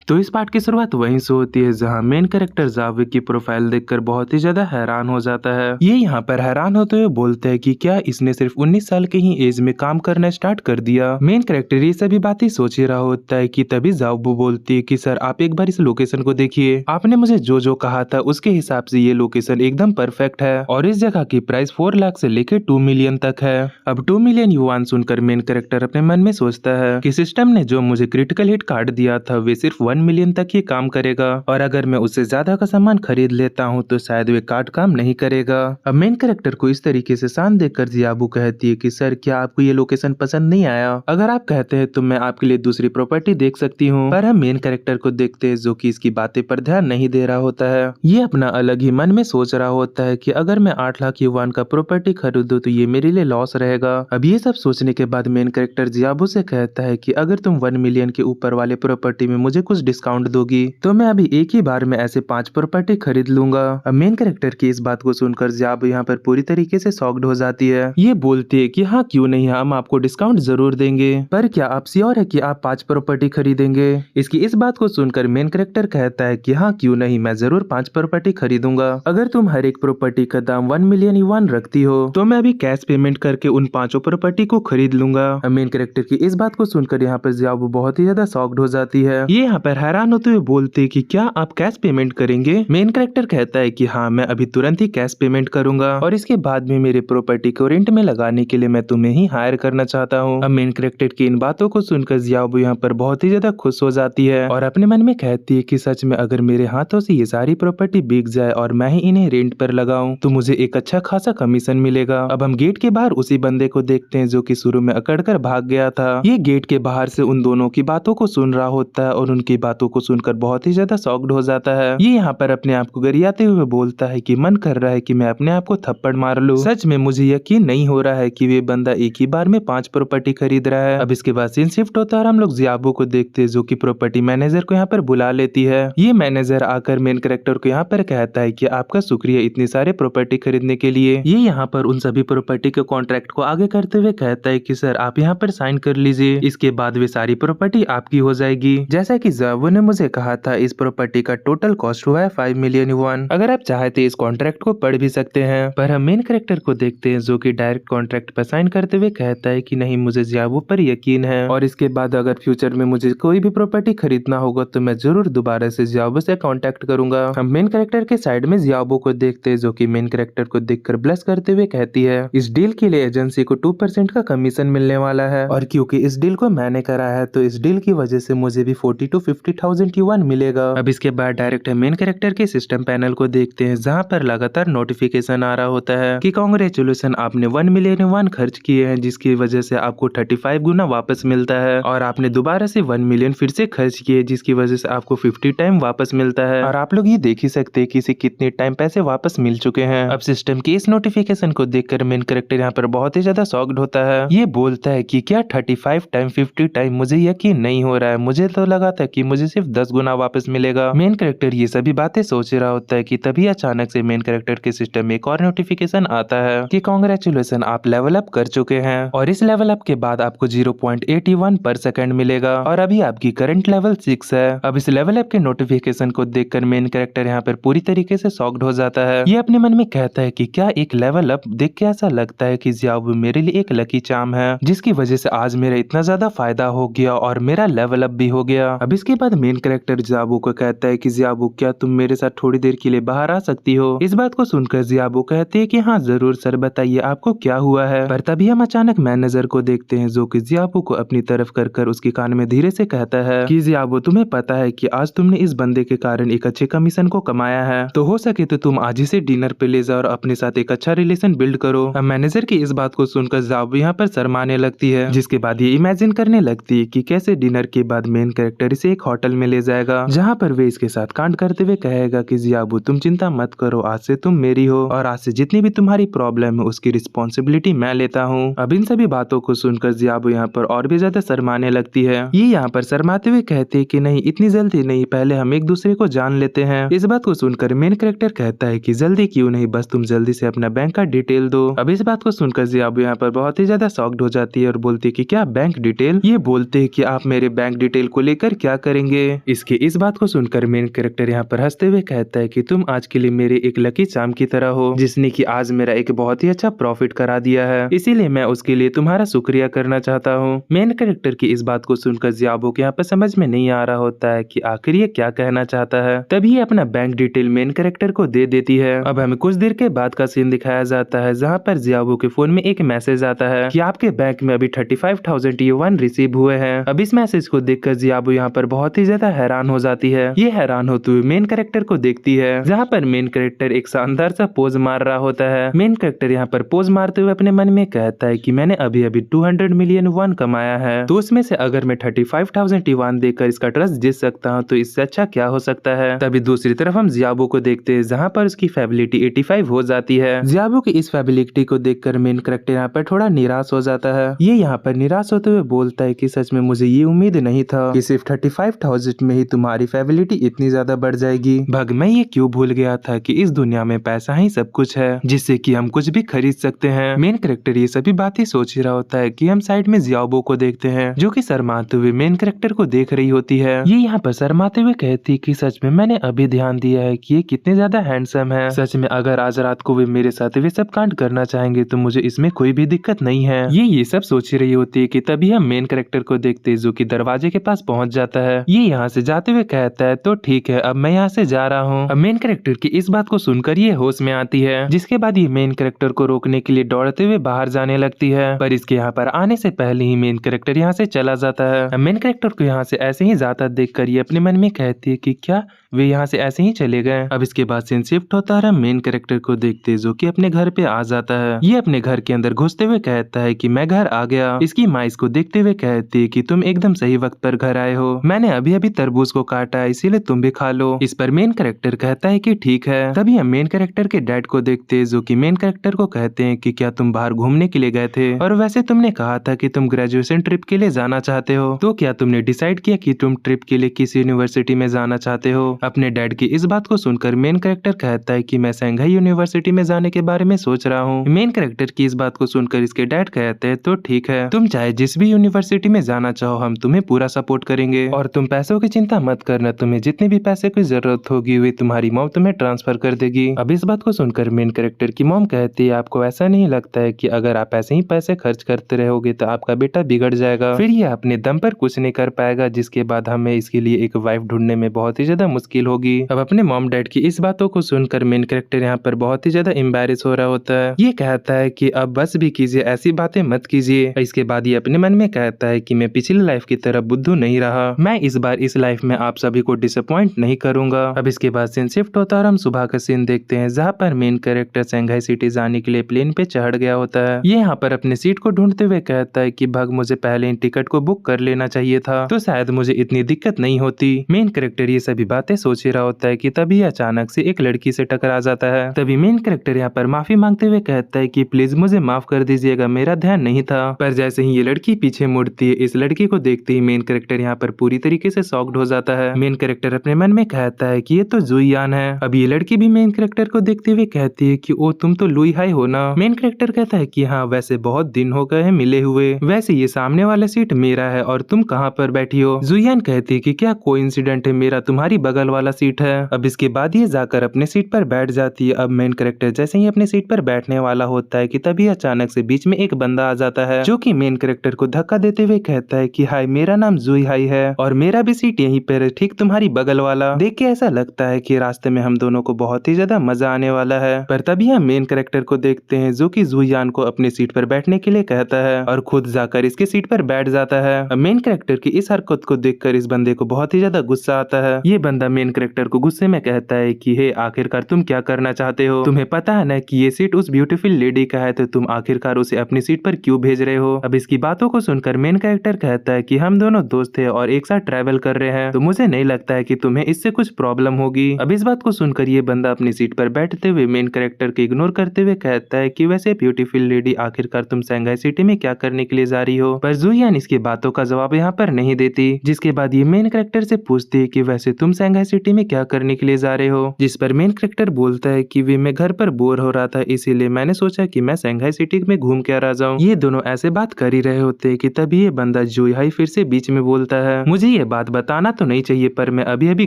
तो इस पार्ट की शुरुआत वहीं से होती है जहां मेन कैरेक्टर जावे की प्रोफाइल देखकर बहुत ही ज्यादा हैरान हो जाता है। ये यहाँ पर हैरान होते हुए बोलते हैं कि क्या इसने सिर्फ 19 साल के ही एज में काम करना स्टार्ट कर दिया। मेन कैरेक्टर ये सभी बातें सोच ही रहा होता है कि तभी जाबू बोलती है कि सर आप एक बार इस लोकेशन को देखिए, आपने मुझे जो जो कहा था उसके हिसाब से ये लोकेशन एकदम परफेक्ट है और इस जगह की प्राइस 4 लाख से लेकर 2 मिलियन तक है। अब 2 मिलियन युआन सुनकर मेन कैरेक्टर अपने मन में सोचता है कि सिस्टम ने जो मुझे क्रिटिकल हिट कार्ड दिया था वे सिर्फ 1 मिलियन तक ही काम करेगा और अगर मैं उससे ज्यादा का सामान खरीद लेता हूँ तो शायद वे कार्ड काम नहीं करेगा। अब मेन कैरेक्टर को इस तरीके से शान देखकर जियाबू कहती है कि सर क्या आपको ये लोकेशन पसंद नहीं आया? अगर आप कहते हैं तो मैं आपके लिए दूसरी प्रॉपर्टी देख सकती हूँ। पर हम मेन कैरेक्टर को देखते हैं जो कि इसकी बातें पर ध्यान नहीं दे रहा होता है। ये अपना अलग ही मन में सोच रहा होता है कि अगर मैं 8 लाख युआन का प्रॉपर्टी खरीदूं तो ये मेरे लिए लॉस रहेगा। अब ये सब सोचने के बाद मेन कैरेक्टर जियाबू से कहता है कि अगर तुम 1 मिलियन के ऊपर वाले प्रॉपर्टी में मुझे कुछ डिस्काउंट दोगी तो मैं अभी एक ही बार में ऐसे 5 प्रॉपर्टी खरीद लूंगा। अब मेन कैरेक्टर की इस बात को सुनकर जियाबू यहाँ पर पूरी तरीके से शॉक्ड हो जाती है। ये बोलती है कि हाँ क्यों नहीं, हम आपको डिस्काउंट जरूर देंगे, पर क्या आप श्योर है कि आप 5 प्रॉपर्टी खरीदेंगे? इसकी इस बात को सुनकर मेन कैरेक्टर कहता है कि हाँ क्यों नहीं, मैं जरूर 5 प्रॉपर्टी खरीदूंगा। अगर तुम हर एक प्रॉपर्टी का दाम 1 मिलियन युआन रखती हो तो मैं अभी कैश पेमेंट करके उन 5 प्रॉपर्टी को खरीद लूंगा। मेन कैरेक्टर की इस बात को सुनकर यहाँ पर जियाबू बहुत ही ज्यादा शॉक्ड हो जाती है। ये यहाँ पर हैरान होते हुए बोलते हैं कि क्या आप कैश पेमेंट करेंगे? मेन कैरेक्टर कहता है कि हाँ मैं अभी तुरंत ही कैश पेमेंट करूंगा और इसके बाद में मेरे प्रॉपर्टी को रेंट में लगाने के लिए मैं तुम्हें ही हायर करना चाहता हूँ। अब मेन कैरेक्टर की इन बातों को सुनकर जियाबू यहाँ पर बहुत ही ज्यादा खुश हो जाती है और अपने मन में कहती है कि सच में अगर मेरे हाथों से ये सारी प्रॉपर्टी बिक जाए और मैं ही इन्हें रेंट पर लगाऊं तो मुझे एक अच्छा खासा कमीशन मिलेगा। अब हम गेट के बाहर उसी बंदे को देखते हैं जो कि शुरू में अकड़कर भाग गया था। ये गेट के बाहर से उन दोनों की बातों को सुन रहा होता है और उनकी बातों को सुनकर बहुत ही ज्यादा शॉक्ड हो जाता है। ये यहाँ पर अपने आप को गरियाते हुए बोलता है कि मन कर रहा है कि मैं अपने आप को थप्पड़ मार लूं। सच में मुझे यकीन नहीं हो रहा है कि वे बंदा एक ही बार में 5 प्रॉपर्टी खरीद रहा है। अब इसके बाद सीन शिफ्ट होता है और हम लोग जियाबू को देखते हैं जो कि प्रॉपर्टी मैनेजर को यहाँ पर बुला लेती है। ये मैनेजर आकर मेन कैरेक्टर को यहाँ पर कहता है कि आपका शुक्रिया इतनी सारे प्रॉपर्टी खरीदने के लिए। ये यहाँ पर उन सभी प्रॉपर्टी के कॉन्ट्रैक्ट को आगे करते हुए कहता है कि सर आप यहाँ पर साइन कर लीजिए, इसके बाद वे सारी प्रॉपर्टी आपकी हो जाएगी। जैसा कि जियाबू ने मुझे कहा था इस प्रॉपर्टी का टोटल कॉस्ट हुआ है 5 मिलियन युआन। अगर आप चाहते इस कॉन्ट्रैक्ट को पढ़ भी सकते हैं। पर हम मेन कैरेक्टर को देखते हैं जो कि डायरेक्ट कॉन्ट्रैक्ट पर साइन करते हुए कहता है कि नहीं मुझे जियाबू पर यकीन है और इसके बाद अगर फ्यूचर में मुझे कोई भी प्रॉपर्टी खरीदना होगा तो मैं जरूर दोबारा से जियाबू से कांटेक्ट करूंगा। हम मेन कैरेक्टर के साइड में जियाबू को देखते हैं जो कि मेन कैरेक्टर को देखकर ब्लश करते हुए कहती है इस डील के लिए एजेंसी को 2% का कमीशन मिलने वाला है और क्योंकि इस डील को मैंने करा है तो इस डील की वजह से मुझे भी 40 to 50,000 युआन मिलेगा। अब इसके बाद डायरेक्ट मेन कैरेक्टर के सिस्टम पैनल को देखते हैं जहाँ पर लगातार नोटिफिकेशन आ रहा होता है कि कांग्रेचुलेशन आपने 1 मिलियन युआन खर्च किए हैं जिसकी वजह से आपको 35 गुना वापस मिलता है और आपने दोबारा से 1 मिलियन फिर से खर्च किए जिसकी वजह से आपको 50 टाइम वापस मिलता है और आप लोग ये देख ही सकते हैं कि इसे कितने टाइम पैसे वापस मिल चुके हैं। अब सिस्टम की इस नोटिफिकेशन को देखकर मेन कैरेक्टर यहाँ पर बहुत ही ज्यादा शॉक्ड होता है। ये बोलता है कि क्या 35 टाइम 50 टाइम, मुझे यकीन नहीं हो रहा है, मुझे तो लगा था कि मुझे सिर्फ 10 गुना वापस मिलेगा। मेन कैरेक्टर ये सभी बातें सोच रहा होता है कि तभी अचानक से मेन कैरेक्टर के सिस्टम में एक और नोटिफिकेशन आता है कि कांग्रेचुलेशन आप लेवल अप कर चुके हैं और इस लेवल अप के बाद आपको 0.81 पर सेकंड मिलेगा और अभी आपकी करंट लेवल 6 है। अब इस लेवल अप के नोटिफिकेशन को देखकर मेन कैरेक्टर यहाँ पर पूरी तरीके से शॉक्ड हो जाता है। ये अपने मन में कहता है कि क्या एक लेवल अप देख के ऐसा लगता है कि जियाबू मेरे लिए एक लकी चार्म है जिसकी वजह से आज मेरा इतना ज्यादा फायदा हो गया और मेरा लेवल अप भी हो गया। अब इसके बाद मेन कैरेक्टर जियाबू को कहता है कि जियाबू क्या तुम मेरे साथ थोड़ी देर के लिए बाहर आ सकती हो? इस बात को सुनकर जियाबू कहते हैं कि हाँ जरूर सर, बताइए आपको क्या हुआ है। पर तभी हम अचानक मैनेजर को देखते हैं जो कि जियाबू को अपनी तरफ कर उसके कान में धीरे से कहता है कि जियाबू तुम्हें पता है कि आज तुमने इस बंदे के कारण एक अच्छे कमीशन को कमाया है, तो हो सके तो तुम आज ही से डिनर पे ले जाओ और अपने साथ एक अच्छा रिलेशन बिल्ड करो। अब मैनेजर की इस बात को सुनकर जियाबू यहाँ पर शर्माने लगती है जिसके बाद ये इमेजिन करने लगती है कि कैसे डिनर के बाद मेन कैरेक्टर इसे एक होटल में ले जाएगा जहाँ पर वे इसके साथ कांड करते हुए कहेगा कि जियाबू तुम चिंता मत करो, आज से तुम मेरी हो और आज से जितनी भी तुम्हारी प्रॉब्लम है उसकी रिस्पॉन्सिबिलिटी मैं लेता हूँ। अब इन सभी बातों को सुनकर जियाबू यहाँ पर और भी ज्यादा शर्माने लगती है। ये यहाँ पर शर्माते हुए कहते हैं कि नहीं इतनी जल्दी नहीं, पहले हम एक दूसरे को जान लेते हैं। इस बात को सुनकर मेन कैरेक्टर कहता है कि जल्दी क्यों नहीं, बस तुम जल्दी से अपना बैंक का डिटेल दो। अब इस बात को सुनकर जियाबू यहाँ पर बहुत ही ज्यादा शॉक्ड हो जाती है और बोलती है कि क्या बैंक डिटेल? ये बोलते हैं कि आप मेरे बैंक डिटेल को लेकर क्या करेंगे। इसके इस बात को सुनकर मेन कैरेक्टर यहाँ पर हंसते हुए कहता है कि तुम आज के लिए मेरे एक लकी चार्म की तरह हो, जिसने कि आज मेरा एक बहुत ही अच्छा प्रॉफिट करा दिया है, इसीलिए मैं उसके लिए तुम्हारा शुक्रिया करना चाहता हूँ। मेन कैरेक्टर की इस बात को सुनकर जियाबो को यहाँ पर समझ में नहीं आ रहा होता है कि आखिर ये क्या कहना चाहता है। तभी ये अपना बैंक डिटेल मेन कैरेक्टर को दे देती है। अब हमें कुछ देर के बाद का सीन दिखाया जाता है, जहाँ पर जियाबो के फोन में एक मैसेज आता है कि आपके बैंक में अभी 35,000 युआन रिसीव हुए हैं। अब इस मैसेज को देखकर जियाबो यहाँ पर बहुत ही ज्यादा हैरान हो जाती है। ये हैरान होते हुए मेन कैरेक्टर को देखती है, जहाँ पर मेन कैरेक्टर एक शानदार सा पोज मार रहा होता है। मेन कैरेक्टर यहाँ पर पोज मारते हुए अपने मन में कहता है कि मैंने अभी अभी 200 मिलियन युआन कमाया है, तो उसमें से अगर मैं 35,000 युआन देकर इसका ट्रस्ट जीत सकता हूँ तो इससे अच्छा क्या हो सकता है। तभी दूसरी तरफ हम जियाबो को देखते हैं, जहाँ पर उसकी फैबिलिटी 85 हो जाती है। जियाबो की इस फैबिलिटी को देखकर मेन कैरेक्टर यहाँ पर थोड़ा निराश हो जाता है। ये यहाँ पर निराश होते हुए बोलता है कि सच में मुझे ये उम्मीद नहीं था कि सिर्फ 35,000 में ही तुम्हारी फैबिलिटी इतनी ज्यादा बढ़ जाएगी। भग मैं ये क्यों भूल गया था कि इस दुनिया में पैसा ही सब कुछ है, जिससे कि हम कुछ भी खरीद सकते हैं। मेन कैरेक्टर ये सभी बातें सोच ही रहा होता है कि हम साइड में जियाबो को देखते हैं, जो कि शर्माते हुए मेन कैरेक्टर को देख रही होती है। ये यहाँ पर शर्माते हुए कहती कि सच में मैंने अभी ध्यान दिया है कि ये कितने ज्यादा हैंडसम है। सच में अगर आज रात को वे मेरे साथ वे सब कांड करना चाहेंगे तो मुझे इसमें कोई भी दिक्कत नहीं है। ये सब सोच रही होती है कि तभी हम मेन कैरेक्टर को देखते हैं, जो कि दरवाजे के पास पहुंच जाता है। ये यहाँ से जाते हुए कहता है तो ठीक है, अब मैं यहाँ से जा रहा हूँ। अब मेन कैरेक्टर की इस बात को सुनकर ये होश में आती है, जिसके बाद ये मेन कैरेक्टर को रोकने के लिए दौड़ते हुए बाहर जाने लगती है, पर इसके यहाँ पर आने से पहले ही मेन कैरेक्टर यहाँ से चला जाता है। मेन कैरेक्टर को यहाँ से ऐसे ही जाता देखकर ये अपने मन में कहती है कि क्या वे यहाँ से ऐसे ही चले गए। अब इसके बाद सीन शिफ्ट होता है, मेन कैरेक्टर को देखते जो कि अपने घर पे आ जाता है। ये अपने घर के अंदर घुसते हुए कहता है कि मैं घर आ गया। इसकी माँ इसको देखते हुए कहती है कि तुम एकदम सही वक्त पर घर आए हो, मैंने अभी अभी तरबूज को काटा है, इसीलिए तुम भी खा लो। इस पर मेन कैरेक्टर कहता है कि ठीक है। तभी हम मेन कैरेक्टर के डैड को देखते हैं, जो कि मेन कैरेक्टर को कहते हैं कि क्या तुम बाहर घूमने के लिए गए थे, और वैसे तुमने कहा था कि तुम ग्रेजुएशन ट्रिप के लिए जाना चाहते हो, तो क्या तुमने डिसाइड किया कि तुम ट्रिप के लिए किस यूनिवर्सिटी में जाना चाहते हो। अपने डैड की इस बात को सुनकर मेन कैरेक्टर कहता है कि मैं संघाई यूनिवर्सिटी में जाने के बारे में सोच रहा हूँ। मेन कैरेक्टर की इस बात को सुनकर इसके डैड कहते हैं तो ठीक है, तुम चाहे जिस भी यूनिवर्सिटी में जाना चाहो हम तुम्हें पूरा सपोर्ट करेंगे, और तुम पैसों की चिंता मत करना, तुम्हें जितनी भी पैसे की जरूरत होगी वे तुम्हारी मॉम तुम्हें ट्रांसफर कर देगी। अब इस बात को सुनकर मेन कैरेक्टर की मॉम कहती है आपको ऐसा नहीं लगता है कि अगर आप ऐसे ही पैसे खर्च करते रहोगे तो आपका बेटा बिगड़ जाएगा, फिर ये अपने दम पर कुछ नहीं कर पाएगा, जिसके बाद हमें इसके लिए एक वाइफ ढूंढने में बहुत ही ज्यादा मुश्किल होगी। अब अपने मॉम डैड की इस बातों को सुनकर मेन कैरेक्टर यहाँ पर बहुत ही ज्यादा एम्बैरेस हो रहा होता है। ये कहता है कि अब बस भी कीजिए, ऐसी बातें मत कीजिए। इसके बाद ये अपने मन में कहता है कि मैं पिछली लाइफ की तरह बुद्धू नहीं रहा, मैं इस बार इस लाइफ में आप सभी को डिसअपॉइंट नहीं करूंगा। अब इसके बाद सीन शिफ्ट होता है और हम सुबह का सीन देखते हैं, जहाँ पर मेन कैरेक्टर शंघाई सिटी जाने के लिए प्लेन पे चढ़ गया होता है। ये यहाँ पर अपने सीट को ढूंढते हुए कहता है कि भग मुझे पहले इन टिकट को बुक कर लेना चाहिए था, तो शायद मुझे इतनी दिक्कत नहीं होती। मेन कैरेक्टर ये सभी बातें सोच ही रहा होता है कि तभी अचानक से एक लड़की से टकरा जाता है। तभी मेन कैरेक्टर यहाँ पर माफी मांगते हुए कहता है कि प्लीज मुझे माफ कर दीजिएगा, मेरा ध्यान नहीं था। पर जैसे ही ये लड़की पीछे मुड़ती है, इस लड़की को देखते ही मेन कैरेक्टर यहाँ पर पूरी तरीके से शॉक्ड हो जाता है। मेन कैरेक्टर अपने मन में कहता है कि ये तो जुईयान है। अब ये लड़की भी मेन कैरेक्टर को देखते हुए कहती है कि ओ तुम तो लुई हाई हो ना। मेन कैरेक्टर कहता है कि हाँ वैसे बहुत दिन हो गए हैं मिले हुए, वैसे ये सामने वाला सीट मेरा है और तुम कहाँ पर बैठी हो। जुईयान कहती है कि क्या कोइंसिडेंट है, मेरा तुम्हारी बगल वाला सीट है। अब इसके बाद ये जाकर अपने सीट पर बैठ जाती है। अब मेन कैरेक्टर जैसे ही अपने सीट पर बैठने वाला होता है कि तभी अचानक से बीच में एक बंदा आ जाता है, जो कि मेन कैरेक्टर को धक्का देते हुए कहता है कि हाय मेरा नाम जुई हाई है और मेरा भी सीट यहीं पर है, ठीक तुम्हारी बगल वाला। देख के ऐसा लगता है कि रास्ते में हम दोनों को बहुत ही ज्यादा मजा आने वाला है। पर तभी हम मेन कैरेक्टर को देखते हैं, जो कि जुईयान को अपनी सीट पर बैठने के लिए कहता है और खुद जाकर इसकी सीट पर बैठ जाता है। अब मेन कैरेक्टर की इस हरकत को देखकर इस बंदे को बहुत ही ज्यादा गुस्सा आता है। ये बंदा मेन कैरेक्टर को गुस्से में कहता है कि हे आखिरकार तुम क्या करना चाहते हो, तुम्हें पता है ना कि ये सीट उस ब्यूटीफुल लेडी का है, तो तुम आखिरकार उसे अपनी सीट पर क्यों भेज रहे हो। अब इसकी बातों को सुनकर मेन कैरेक्टर कहता है कि हम दोनों दोस्त थे और एक साथ ट्रैवल कर रहे हैं, तो मुझे नहीं लगता है कि तुम्हें इससे कुछ प्रॉब्लम होगी। अब इस बात को सुनकर ये बंदा अपनी सीट पर बैठते हुए मेन कैरेक्टर को इग्नोर करते हुए कहता है कि वैसे ब्यूटीफुल लेडी आखिरकार तुम शंघाई सिटी में क्या करने के लिए जा रही हो। पर जुईयान इसकी बातों का जवाब यहाँ पर नहीं देती, जिसके बाद ये मेन कैरेक्टर से पूछती है कि वैसे तुम शंघाई सिटी में क्या करने के लिए जा रहे हो। जिस पर मेन कैरेक्टर बोलता है कि वे मैं घर पर बोर हो रहा था, इसीलिए मैंने सोचा कि मैं शंघाई सिटी में घूम के आ जाऊं। ये दोनों ऐसे बात कर ही रहे होते हैं कि तभी ये बंदा जुई हाई फिर से बीच में बोलता है, मुझे ये बात बताना तो नहीं चाहिए पर मैं अभी अभी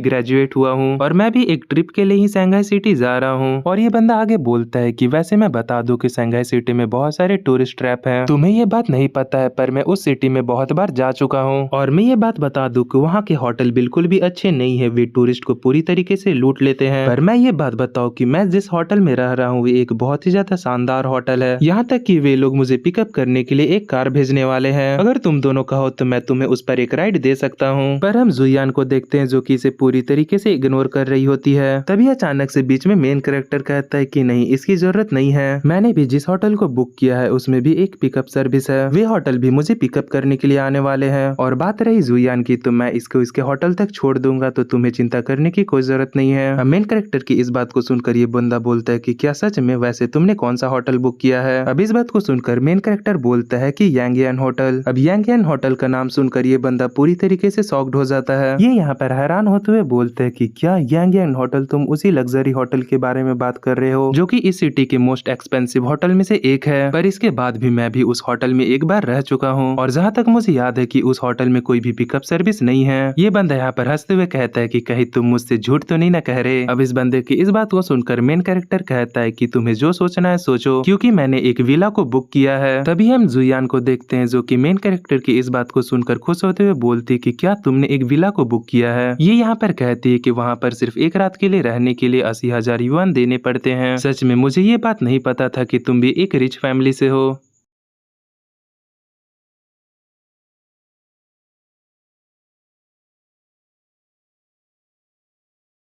ग्रेजुएट हुआ हूँ और मैं भी एक ट्रिप के लिए ही शंघाई सिटी जा रहा हूँ। और ये बंदा आगे बोलता है कि वैसे मैं बता दूं कि शंघाई सिटी में बहुत सारे टूरिस्ट ट्रैप हैं। तुम्हें ये बात नहीं पता है पर मैं उस सिटी में बहुत बार जा चुका हूँ और मैं ये बात बता दूं कि वहाँ के होटल बिल्कुल भी अच्छे नहीं है, वे टूरिस्ट को पूरी तरीके से लूट लेते हैं। पर मैं ये बात बताऊं कि मैं जिस होटल में रह रहा हूँ वो एक बहुत ही ज्यादा शानदार होटल है, यहाँ तक कि वे लोग मुझे पिकअप करने के लिए एक कार भेजने वाले हैं। अगर तुम दोनों कहो तो मैं तुम्हें उस पर एक राइड दे सकता हूँ। पर हम जुयान को देखते हैं जो कि इसे पूरी तरीके से इग्नोर कर रही होती है। तभी अचानक से बीच में मेन कैरेक्टर कहता है कि नहीं, इसकी जरूरत नहीं है, मैंने भी जिस होटल को बुक किया है उसमें भी एक पिकअप सर्विस है, वे होटल भी मुझे पिकअप करने के लिए आने वाले हैं। और बात रही जुयान की तो मैं इसको इसके होटल तक छोड़ दूंगा, तो तुम्हें चिंता करने की कोई जरूरत नहीं है। मेन कैरेक्टर की इस बात को सुनकर ये बंदा बोलता है कि क्या सच में, वैसे तुमने कौन सा होटल बुक किया है? अब इस बात को सुनकर मेन कैरेक्टर बोलता है कि यांगियन होटल। अब यांगियन होटल का नाम सुनकर ये बंदा पूरी तरीके से शॉक्ड हो जाता है। ये यहाँ पर हैरान होते हुए बोलते हैं कि क्या यांगियन होटल, तुम उसी लग्जरी होटल के बारे में बात कर रहे हो जो कि इस सिटी के मोस्ट एक्सपेंसिव होटल में से एक है? पर इसके बाद भी मैं भी उस होटल में एक बार रह चुका हूँ और जहाँ तक मुझे याद है कि उस होटल में कोई भी पिकअप सर्विस नहीं है। ये बंदा यहाँ पर हंसते हुए कहता है कि कहीं तुम मुझसे झूठ तो नहीं ना कह रहे? अब इस बंदे की इस बात को सुनकर मेन कैरेक्टर कहता है कि तुम्हें जो सोचना है सोचो, क्योंकि मैंने एक विला को बुक किया है। तभी हम जुयान को देखते हैं जो कि मेन कैरेक्टर की इस बात को सुनकर खुश होते हुए बोलती है कि क्या तुमने एक विला को बुक किया है? ये यहाँ पर कहती है कि वहाँ पर सिर्फ एक रात के लिए रहने के लिए 80,000 युआन देने पड़ते हैं। सच में मुझे ये बात नहीं पता था कि तुम भी एक रिच फैमिली से हो।